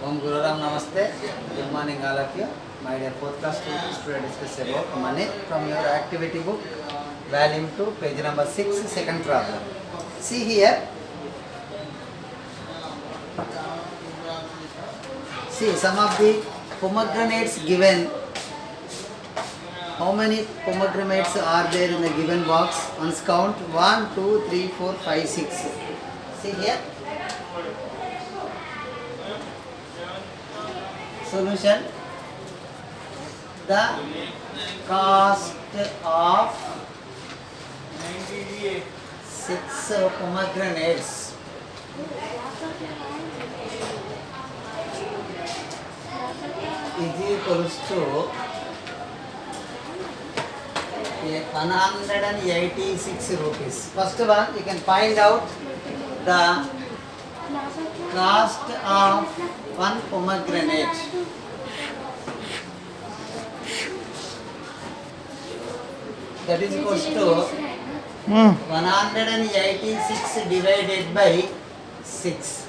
Om Guru Ram Namaste. Good morning all of you. My dear fourth class students, today discuss about money from your activity book, volume 2, page number 6, second problem. See here. See some of the pomegranates given. How many pomegranates are there in the given box? Once count 1, 2, 3, 4, 5, 6. See here. Solution. The cost of 6 pomegranates is equals to 186 rupees. First one, you can find out the cost of one pomegranate. That is equals to 186 divided by 6.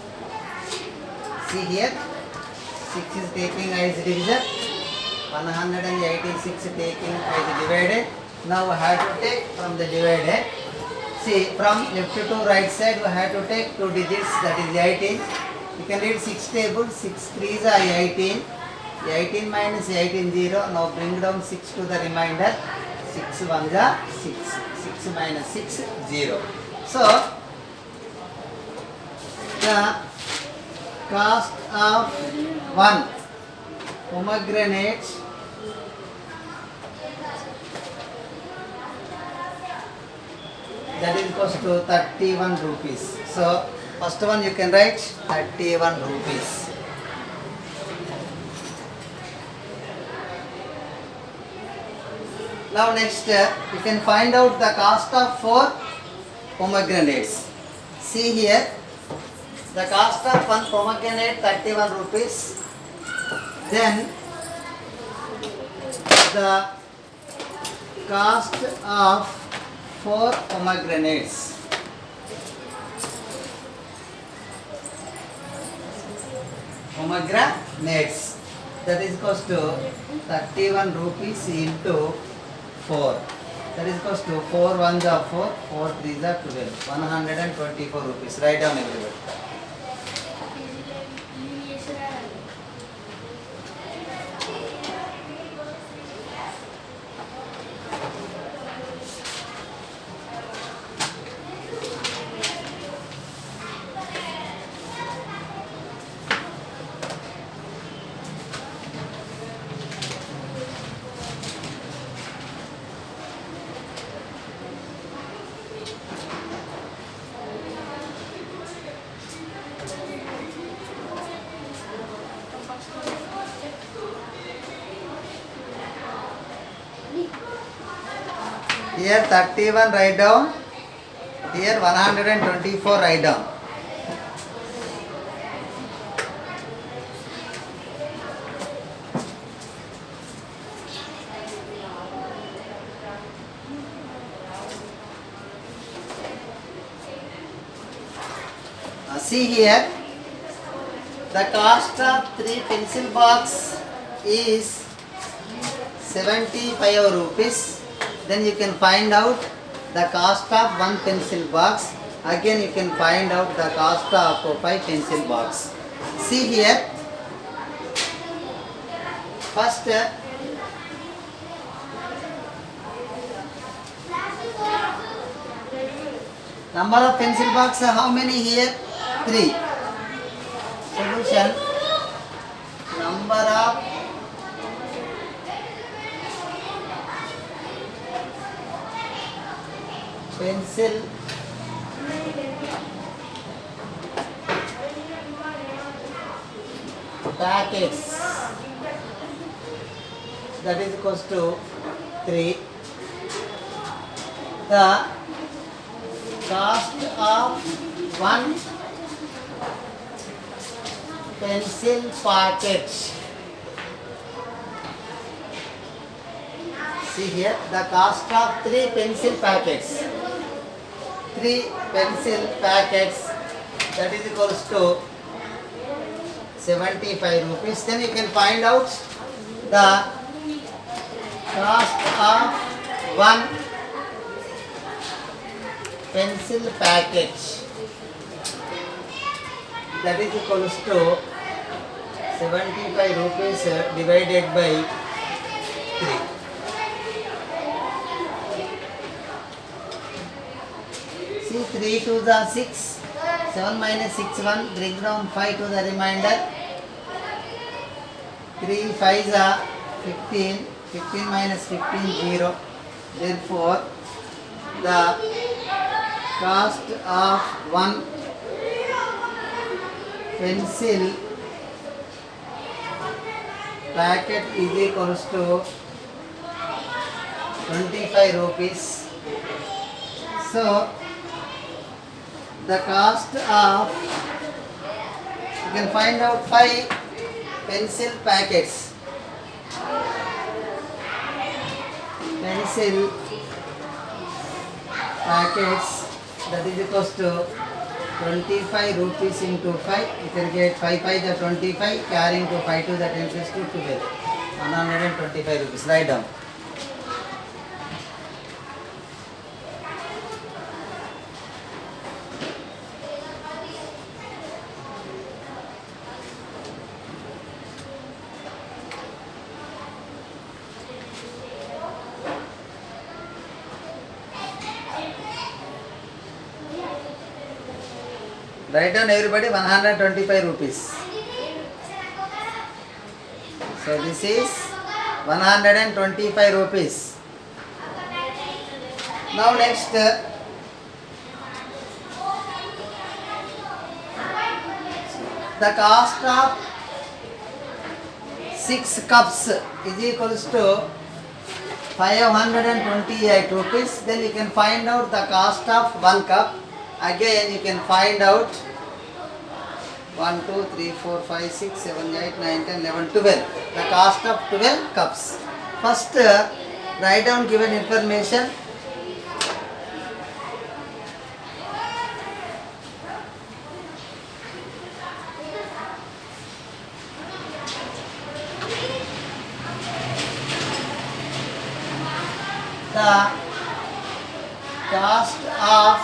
See here, 6 is taking as divisor, 186 taking as divided. Now we have to take from the divided. See, from left to right side we have to take 2 digits, that is 18. You can read 6 tables, 6 3s are 18. 18 minus 18 0. Now bring down 6 to the remainder. 6 1s are 6. 6 minus 6 0. So the cost of one pomegranate that is equals to 31 rupees. So first one you can write 31 rupees. Now next you can find out the cost of 4 pomegranates. See here, the cost of one pomegranate 31 rupees. Then the cost of 4 pomegranates. Pomegranates, that is equals to 31 rupees into 4. That is equals to 4 1s are 4, 4 3s are 12. 124 rupees. Write down everybody. Here 31 write down, here 124 write down. See here, the cost of 3 pencil box is 75 rupees. Then you can find out the cost of 1 pencil box. Again you can find out the cost of 5 pencil box. See here, first number of pencil box, how many here? 3. Solution, number of pencil packets, that is equals to 3. The cost of 1 pencil packet. See here, the cost of 3 pencil packets. 3 pencil packets, that is equals to 75 rupees. Then you can find out the cost of one pencil package. That is equals to 75 rupees divided by 3. See, 3 to the 6, 7 minus 6, 1, bring down 5 to the remainder. 3 5s are 15, 15 minus 15, 0. Therefore, the cost of one pencil packet is equals to 25 rupees. So, the cost of, you can find out 5 pencil packets. Pencil packets, that is equals to 25 rupees into 5. You can get 5 5 the 25, carrying to 5 to the 10 plus to 12. 125 rupees. Write down. Write down everybody 125 rupees. So this is 125 rupees. Now next, the cost of 6 cups is equals to 528 rupees. Then you can find out the cost of 1 cup. Again you can find out 1, 2, 3, 4, 5, 6, 7, 8, 9, 10, 11, 12. The cost of 12 cups. First, write down given information. The cost of,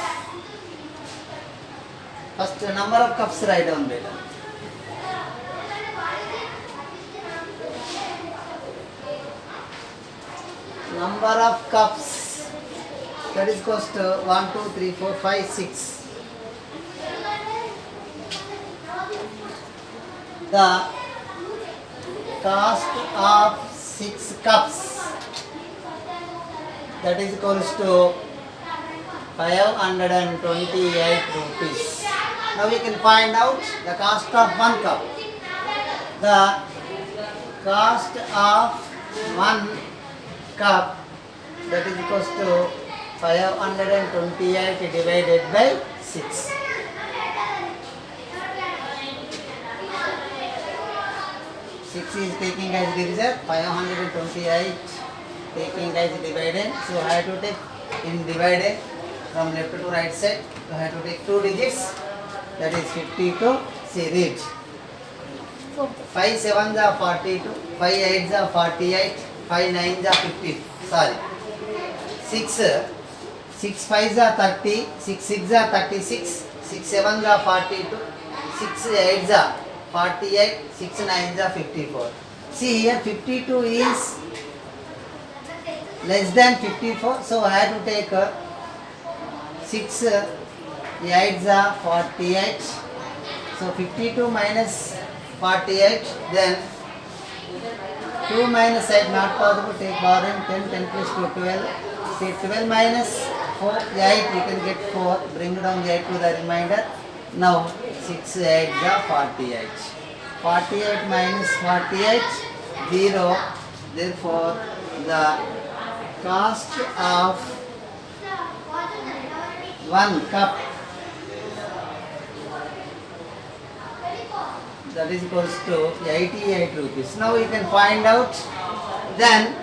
first number of cups write down better. Number of cups, that is equals to 1, 2, 3, 4, 5, 6. The cost of 6 cups, that is equals to 528 rupees. Now we can find out the cost of 1 cup. The cost of 1 cup, that is equals to 528 divided by 6. Six is taking as divisor, 528 taking as dividend. So I have to take in divided from left to right side. So I have to take 2 digits. That is 52. See, read. 5 7s are 42, 5 8s are 48, 5 9s are 50. Sorry. 6 5s are 30, 6 6s are 36, 6 7s are 42, 6 8s are 48, 6 9s are 54. See here 52 is less than 54. So I have to take 6 8s are 48. So 52 minus 48, then 2 minus 8 not possible, take power in 10, 10 plus 2, 12. See 12 minus 4, 8, you can get 4, bring down the 8 to the remainder. Now 6 8s are 48. 48 minus 48, 0. Therefore the cost of 1 cup, that is equals to 88 rupees. Now you can find out then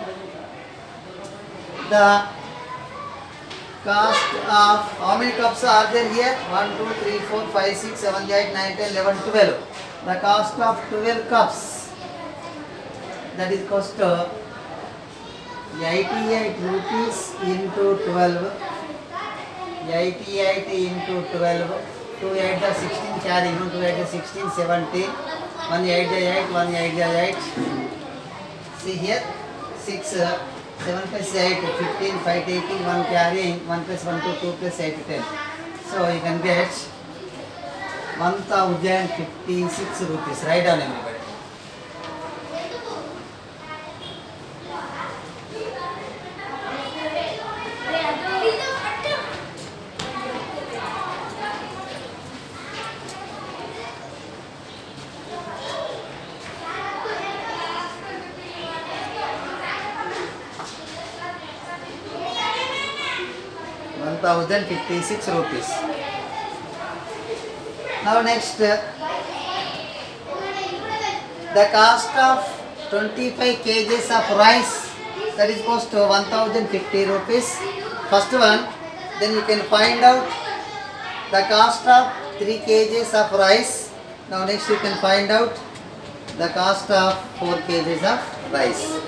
the Cost of how many cups are there here? 1, 2, 3, 4, 5, 6, 7, 8, 9, 10, 11, 12. The cost of 12 cups, that is cost 88 rupees into 12. 88 into 12. 2 8 the 16 carry, 2 8 the 16, 17. 1 8 the 8, 1 8 the 8. See here, 6, 7 plus 8, 15, 5 taking, 1 carrying, 1 plus 1, 2, 2 plus 8, 10. So you can get 1056 rupees. Write down everybody. ₹1,056. Now next, the cost of 25 kgs of rice, that is cost 1,050 rupees. First one. Then you can find out the cost of 3 kgs of rice. Now next you can find out the cost of 4 kgs of rice.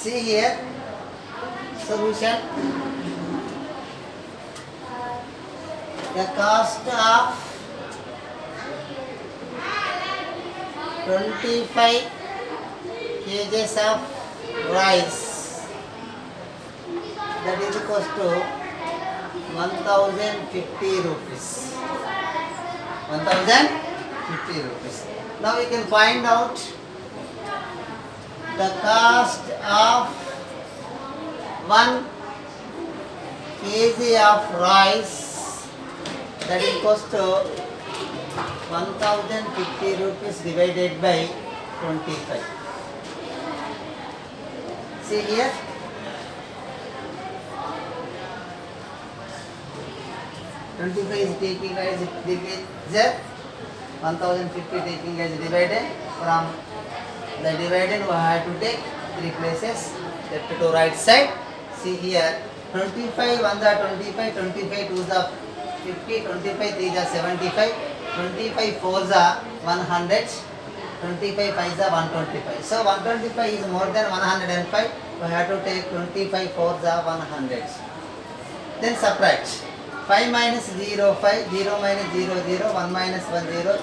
See here, solution. The cost of 25 kgs of rice, that is equals to 1,050 rupees. 1,050 rupees. Now we can find out the cost of 1 kg of rice, that is cost 1,050 rupees divided by 25. See here, is taking as divisor, 1,050 taking as divided. From the dividend we have to take 3 places, left to right side. See here, 25 1 the 25, 25 2 the 50, 25 3 the 75, 25 4 the 100, 25 5 the 125. So 125 is more than 105. We have to take 25 4 the 100. Then subtract. 5 minus 0 5, 0 minus 0 0, 1 minus 1 0.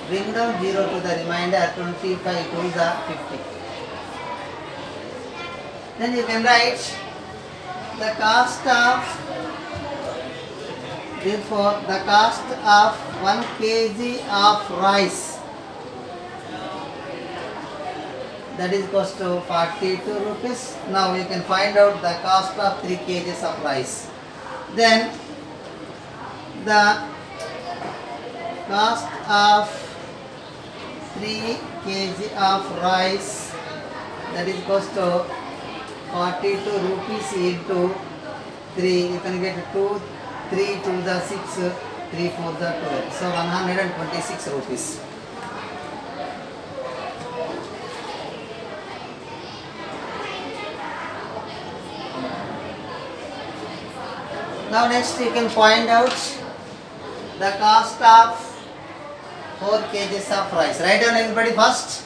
Bring down 0 to the remainder, 25 2 the 50. Then you can write the cost of, therefore the cost of 1 kg of rice, that is cost to 42 rupees. Now you can find out the cost of 3 kgs of rice. Then the cost of 3 kg of rice, that is cost to 42 rupees into 3. You can get 2, 3 to the 6, 3 4 the 12. So 126 rupees. Now next you can find out the cost of 4 kgs of rice. Write down everybody first.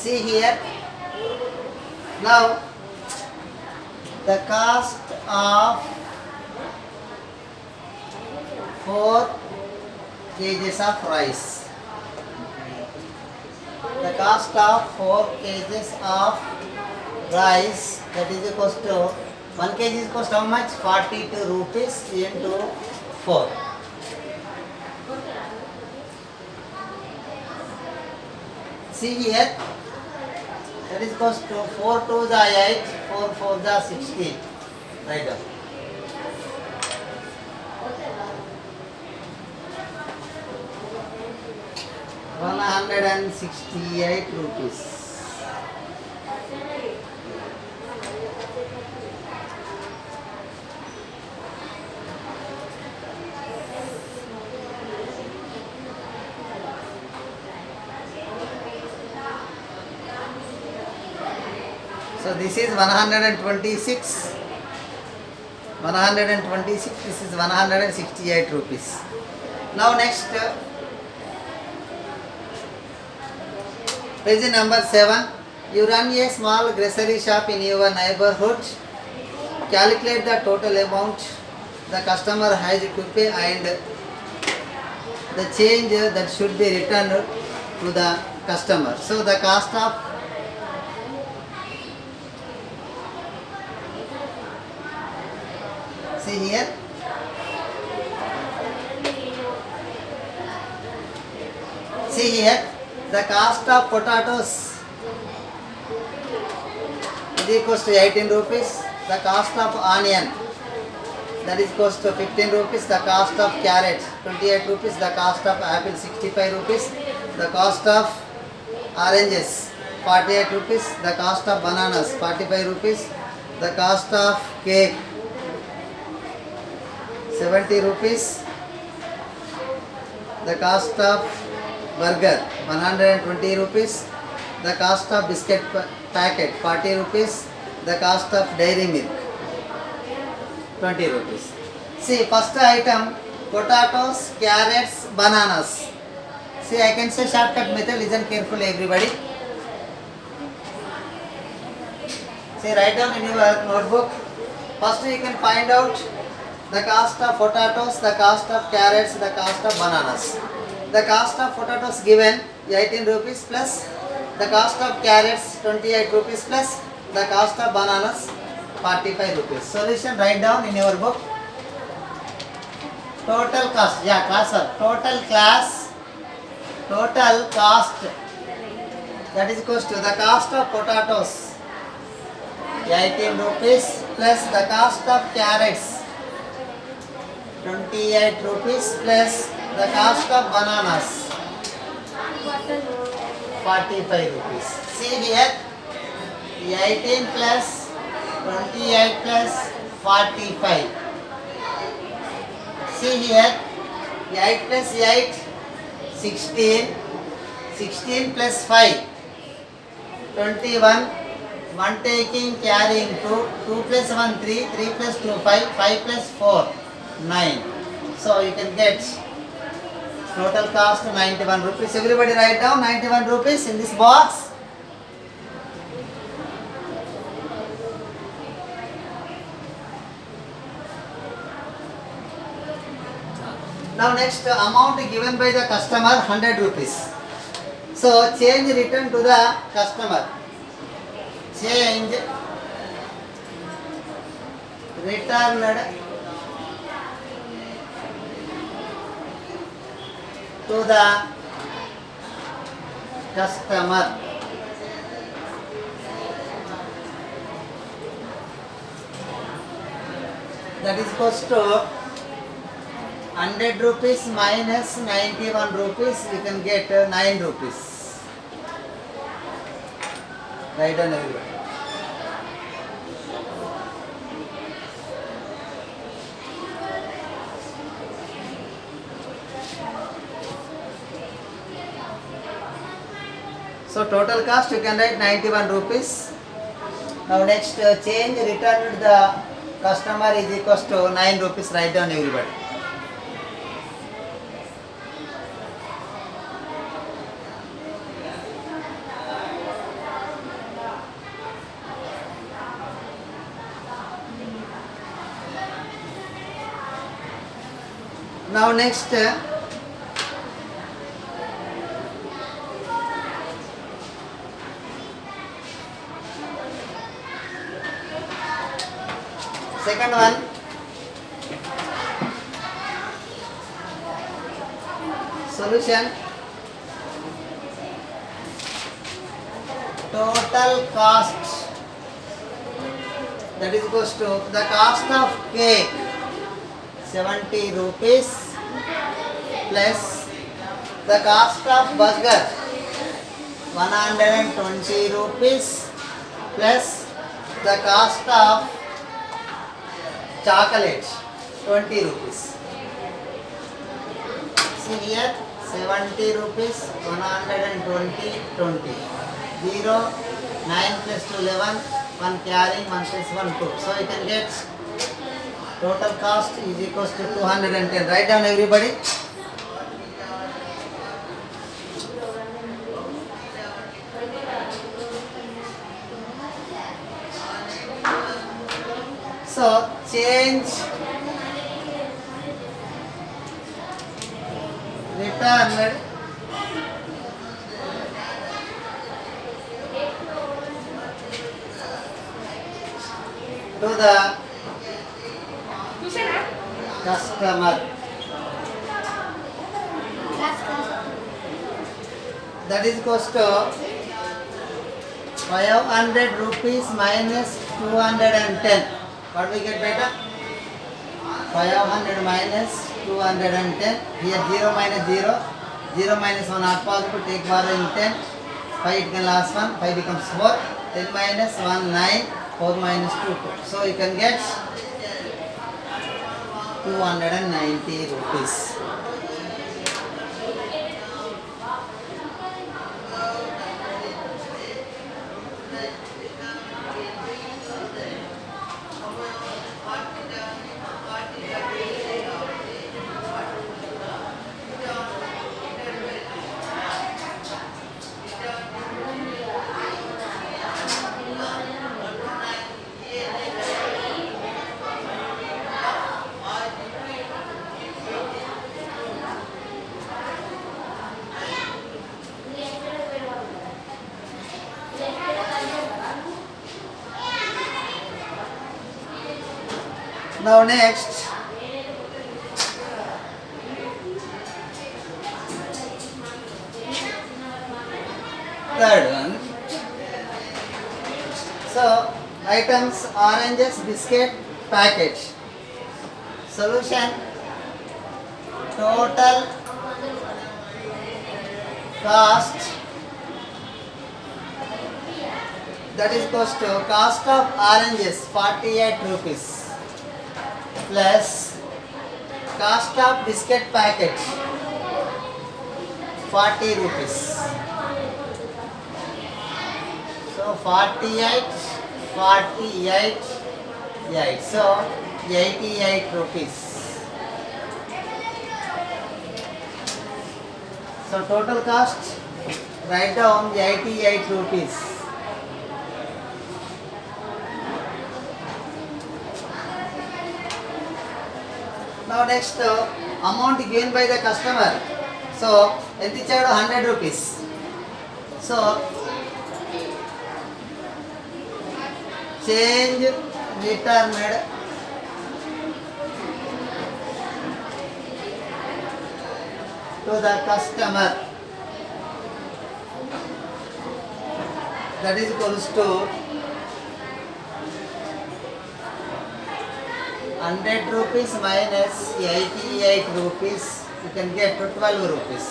See here. Now the cost of 4 kgs of rice. The cost of 4 kgs of rice, that is equals to 1 kg is cost how much? 42 rupees into 4. See here, that is cost to 4 to the 8, 4 4 the 16. Right down. ₹168. So this is 126. 126. This is 168 rupees. Now next. Page number 7. You run a small grocery shop in your neighborhood. Calculate the total amount the customer has to pay and the change that should be returned to the customer. So the cost of see here. See here. The cost of potatoes is equals to 18 rupees. The cost of onion, that is cost to 15 rupees. The cost of carrot 28 rupees. The cost of apple 65 rupees. The cost of oranges 48 rupees. The cost of bananas 45 rupees. The cost of cake 70 rupees. The cost of burger 120 rupees. The cost of biscuit packet 40 rupees. The cost of dairy milk 20 rupees. See, first item potatoes, carrots, bananas. See, I can say shortcut method. Listen carefully, everybody. See, write down in your notebook. First, you can find out the cost of potatoes, the cost of carrots, the cost of bananas. The cost of potatoes given 18 rupees plus the cost of carrots 28 rupees plus the cost of bananas 45 rupees. Solution, write down in your book. Total cost, yeah, class sir. Total cost, that is equals to the cost of potatoes 18 rupees plus the cost of carrots 28 rupees plus the cost of bananas 45 rupees. See here, 18 plus 28 plus 45. See here, 8 plus 8, 16. 16 plus 5, 21. 1 taking, carrying 2. 2 plus 1, 3. 3 plus 2, 5. 5 plus 4, 9. So you can get total cost 91 rupees. Everybody write down 91 rupees in this box. Now next, amount given by the customer 100 rupees. So change return to the customer. Change returned to the customer. That is equals to 100 rupees minus 91 rupees, you can get 9 rupees. Write down everybody. So total cost you can write 91 rupees. Now next change returned to the customer is equals to 9 rupees. Write down everybody. Now next second one, solution. Total cost, that is equals to the cost of cake 70 rupees plus the cost of burger 120 rupees plus the cost of chocolate 20 rupees. See here 70 rupees 120 20 0 9 plus 2 11 1 carrying 1 plus 1 2. So you can get total cost is equals to 210. Write down everybody. So change returned to the customer, that is equals to 500 rupees minus 210. What we get better? 500 minus 210. Here 0 minus 0. 0 minus 1 not possible. Take borrowing 10. 5 it can last 1. 5 becomes 4. 10 minus 1 9. 4 minus 2 2. So you can get 290 rupees. Now next, third one. So items oranges, biscuit, package. Solution total cost, that is equals to cost of oranges 48 rupees plus cost of biscuit packet 40 rupees. So 48 8. So 88 rupees. So total cost, write down 88 rupees. Now next amount given by the customer. So ఎంత ఇచ్చాడు 100 rupees. So change returned to the customer, that is equals to 100 rupees minus 88 rupees, you can get to 12 rupees.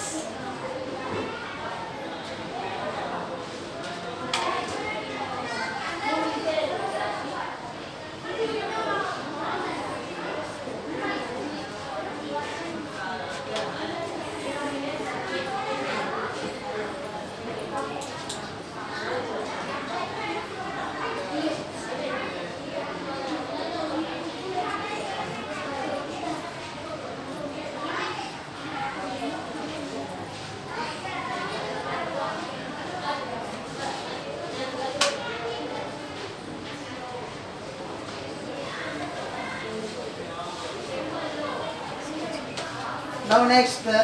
Now next, the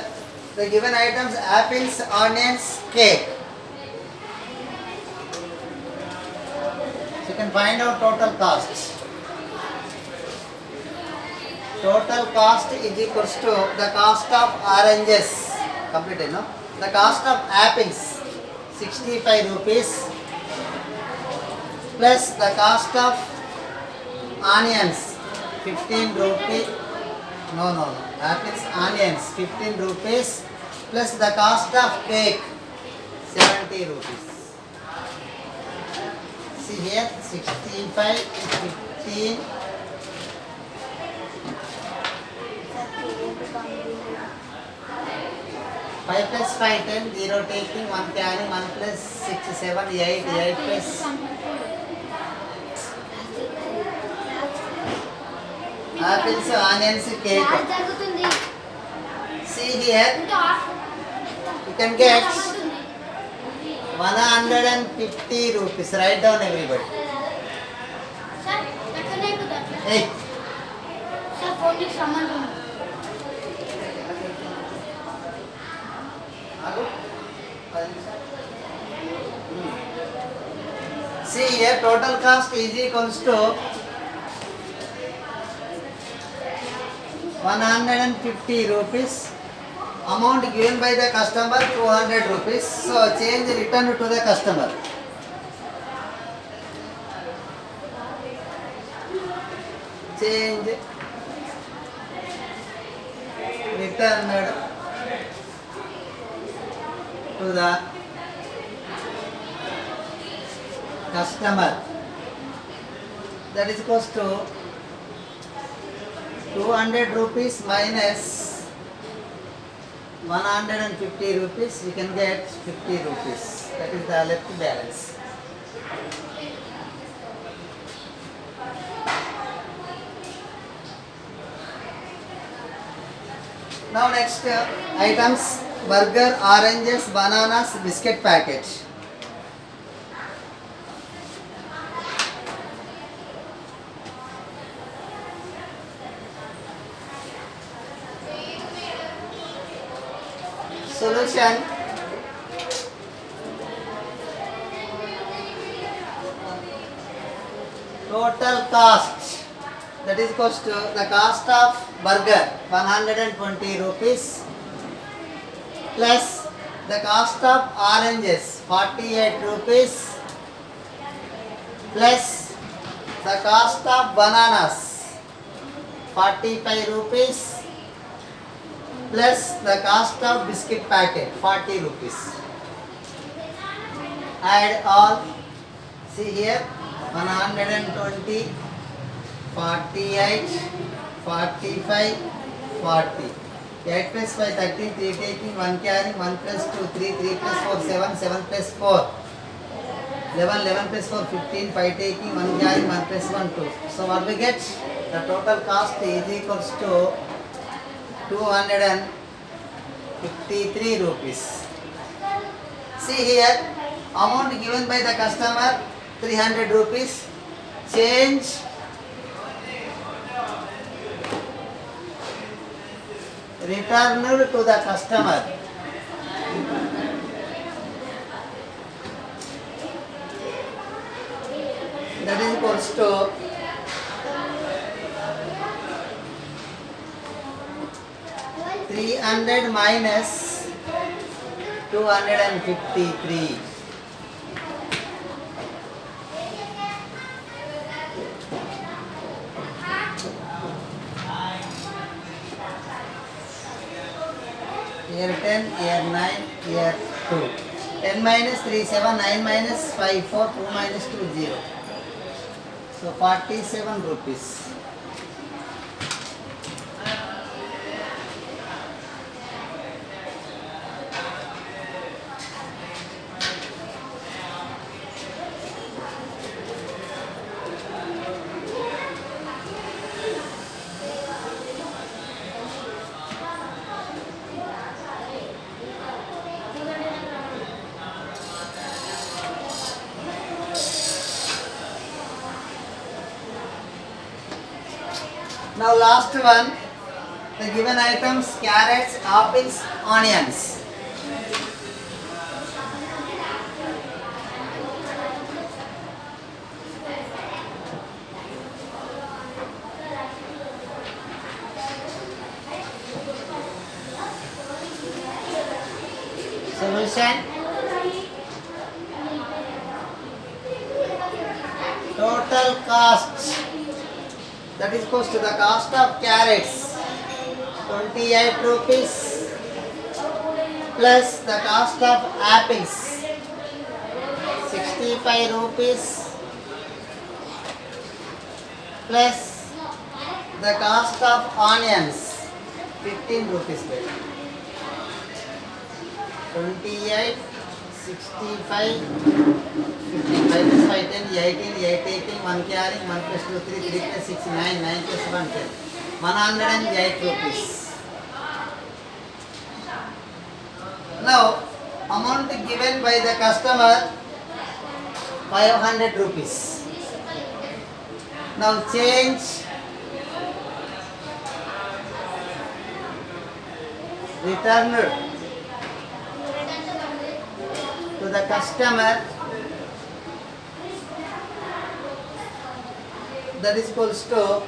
given items apples, onions, cake. So you can find out total cost. Total cost is equals to the cost of oranges. Completed, no? The cost of apples 65 rupees plus the cost of onions 15 rupees. No. Apples, onions 15 rupees plus the cost of cake 70 rupees. See here 65, 15. 5 plus 5, 10, 0 taking, 1 carrying, 1 plus 6, 7, 8, 8 plus apples, onions, cake. See here, you can get 150 rupees. Write down everybody. Hey. See here, total cost is equals to 150 rupees. Amount given by the customer 200 rupees. So change return to the customer. Change returned to the customer. That is equals to 200 rupees minus 150 rupees. We can get 50 rupees. That is the left balance. Now next items: burger, oranges, bananas, biscuit packet. Solution: total cost, that is equals to the cost of burger 120 rupees plus the cost of oranges 48 rupees plus the cost of bananas 45 rupees plus the cost of biscuit packet 40 rupees. Add all. See here, 120, 48, 45, 40. 8 plus 5, 13, 3 taking, 1 carrying, 1 plus 2, 3, 3 plus 4, 7, 7 plus 4, 11, 11 plus 4, 15, 5 taking, 1 carrying, 1 plus 1, 2. So what we get? The total cost is equals to 253 rupees. See here, amount given by the customer 300 rupees. Change returned to the customer. That is equals to 300 minus 253. Here 10, here 9, here 2. 10 minus 3, 7, 9 minus 5, 4, 2 minus 2, 0. So 47 rupees. Now last one, The given items: carrots, apples, onions. Solution: total cost, that is equals to the cost of carrots 28 rupees plus the cost of apples 65 rupees plus the cost of onions 15 rupees. 28, 65, 55 plus 5, 10, 18, 8, 18, 1 carrying, 1 plus 2, 3, 3 plus 6, 9, 9 plus 1, 10. 108 rupees. Now, amount given by the customer 500 rupees. Now change returned to the customer, that is equals to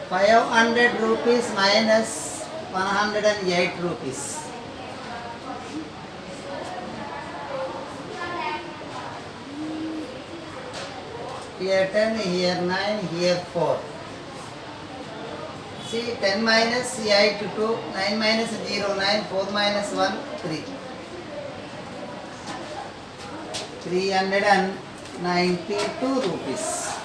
500 rupees minus 108 rupees. Here 10, here 9, here 4. See, 10 minus 8, 2, 9 minus 0, 9, 4 minus 1, 3. 392 rupees.